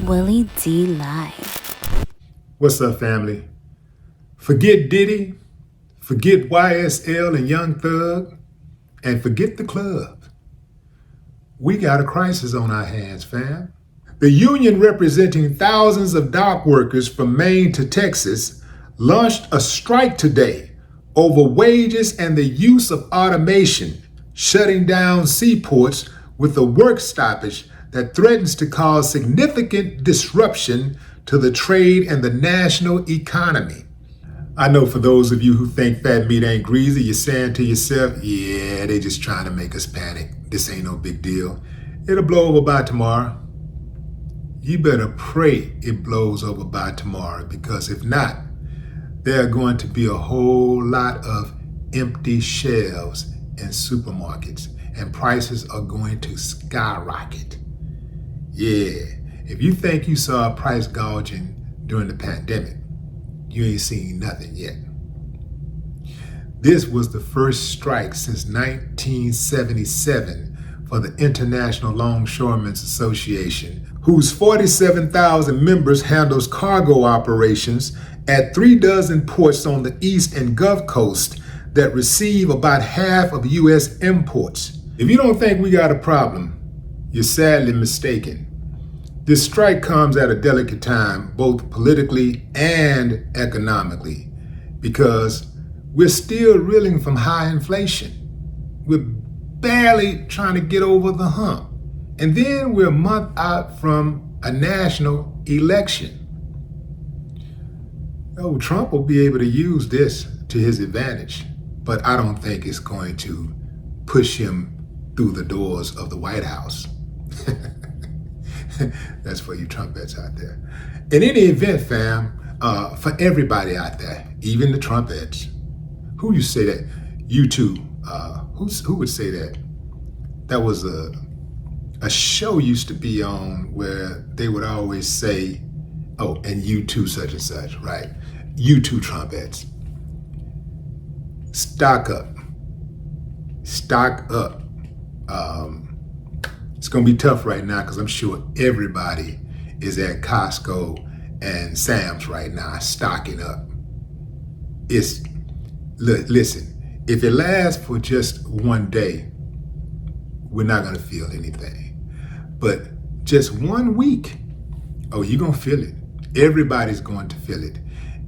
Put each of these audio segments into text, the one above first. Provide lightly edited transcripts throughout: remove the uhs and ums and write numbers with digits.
Willie D Live. What's up, family? Forget Diddy, forget YSL and Young Thug, and forget the club. We got a crisis on our hands, fam. The union representing thousands of dock workers from Maine to Texas launched a strike today over wages and the use of automation, shutting down seaports with a work stoppage that threatens to cause significant disruption to the trade and the national economy. I know for those of you who think fat meat ain't greasy, you're saying to yourself, yeah, they just trying to make us panic. This ain't no big deal. It'll blow over by tomorrow. You better pray it blows over by tomorrow, because if not, there are going to be a whole lot of empty shelves in supermarkets and prices are going to skyrocket. Yeah, if you think you saw price gouging during the pandemic, you ain't seen nothing yet. This was the first strike since 1977 for the International Longshoremen's Association, whose 47,000 members handles cargo operations at 36 ports on the East and Gulf Coast that receive about half of U.S. imports. If you don't think we got a problem, you're sadly mistaken. This strike comes at a delicate time, both politically and economically, because we're still reeling from high inflation. We're barely trying to get over the hump. And then we're a month out from a national election. Oh, Trump will be able to use this to his advantage, but I don't think it's going to push him through the doors of the White House. That's for you Trumpets out there. In any event, fam, for everybody out there, even the Trumpets, who you say that? You too. Who would say that? That was a show used to be on where they would always say, oh, and you too such and such, right? You too Trumpets. Stock up. Stock up. It's going to be tough right now because I'm sure everybody is at Costco and Sam's right now stocking up. Listen, if it lasts for just one day, we're not going to feel anything. But just 1 week, oh, you're going to feel it. Everybody's going to feel it.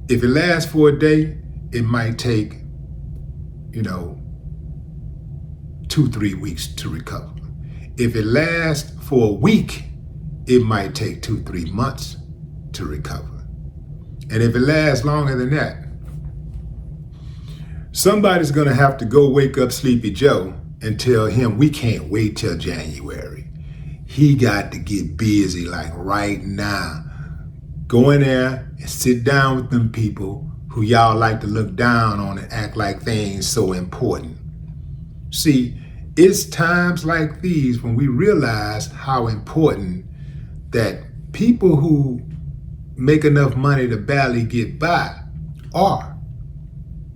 If it lasts for a day, it might take, 2-3 weeks to recover. If it lasts for a week, it might take 2-3 months to recover. And if it lasts longer than that, somebody's gonna have to go wake up Sleepy Joe and tell him we can't wait till January. He got to get busy like right now. Go in there and sit down with them people who y'all like to look down on and act like they ain't so important. See, it's times like these when we realize how important that people who make enough money to barely get by are.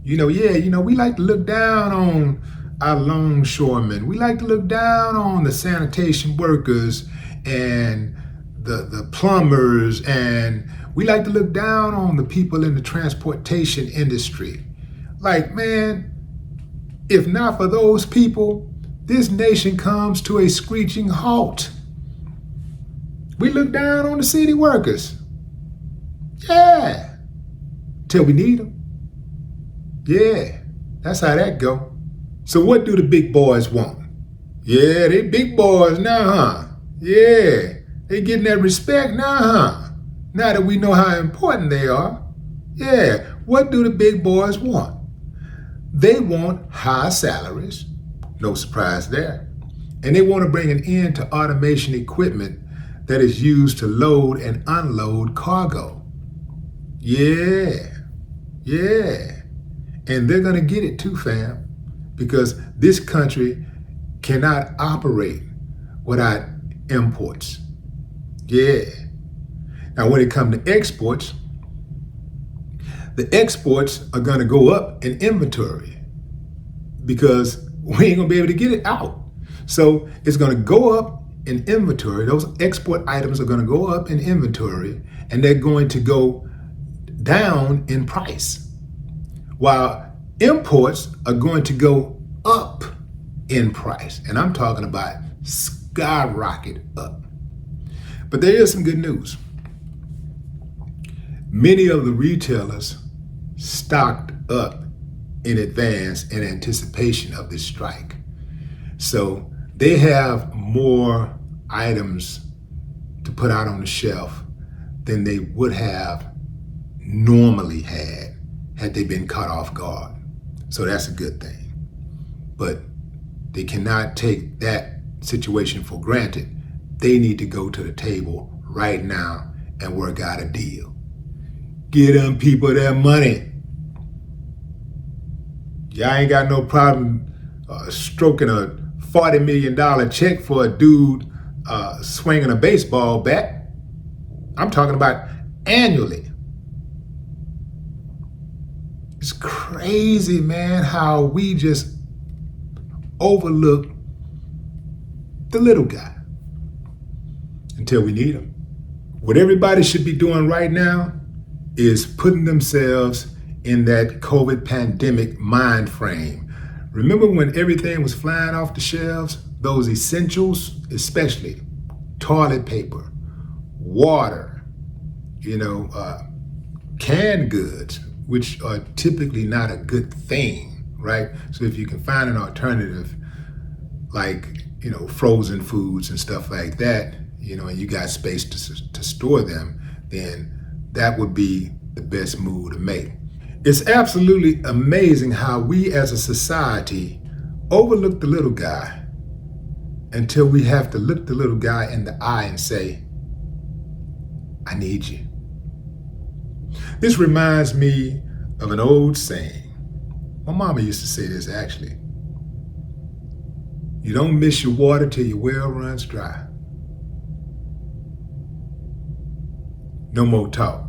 We like to look down on our longshoremen. We like to look down on the sanitation workers and the plumbers, and we like to look down on the people in the transportation industry. Like, man, if not for those people, this nation comes to a screeching halt. We look down on the city workers. Yeah. Till we need them. Yeah. That's how that go. So what do the big boys want? Yeah, they big boys now, huh? Yeah. They getting that respect now, huh? Now that we know how important they are. Yeah. What do the big boys want? They want high salaries. No surprise there. And they want to bring an end to automation equipment that is used to load and unload cargo. Yeah. And they're going to get it too, fam, because this country cannot operate without imports. Yeah. Now, when it comes to exports, the exports are going to go up in inventory because we ain't gonna be able to get it out. So it's gonna go up in inventory. Those export items are going to go up in inventory, and they're going to go down in price, while imports are going to go up in price. And I'm talking about skyrocket up. But there is some good news. Many of the retailers stocked up in advance in anticipation of this strike. So they have more items to put out on the shelf than they would have normally had they been caught off guard. So that's a good thing. But they cannot take that situation for granted. They need to go to the table right now and work out a deal. Get them people their money. Y'all ain't got no problem stroking a $40 million check for a dude swinging a baseball bat. I'm talking about annually. It's crazy, man, how we just overlook the little guy until we need him. What everybody should be doing right now is putting themselves in that COVID pandemic mind frame. Remember when everything was flying off the shelves? Those essentials, especially toilet paper, water, canned goods, which are typically not a good thing, right? So if you can find an alternative, like, frozen foods and stuff like that, and you got space to store them, then that would be the best move to make. It's absolutely amazing how we as a society overlook the little guy until we have to look the little guy in the eye and say, I need you. This reminds me of an old saying. My mama used to say this actually. You don't miss your water till your well runs dry. No more talk.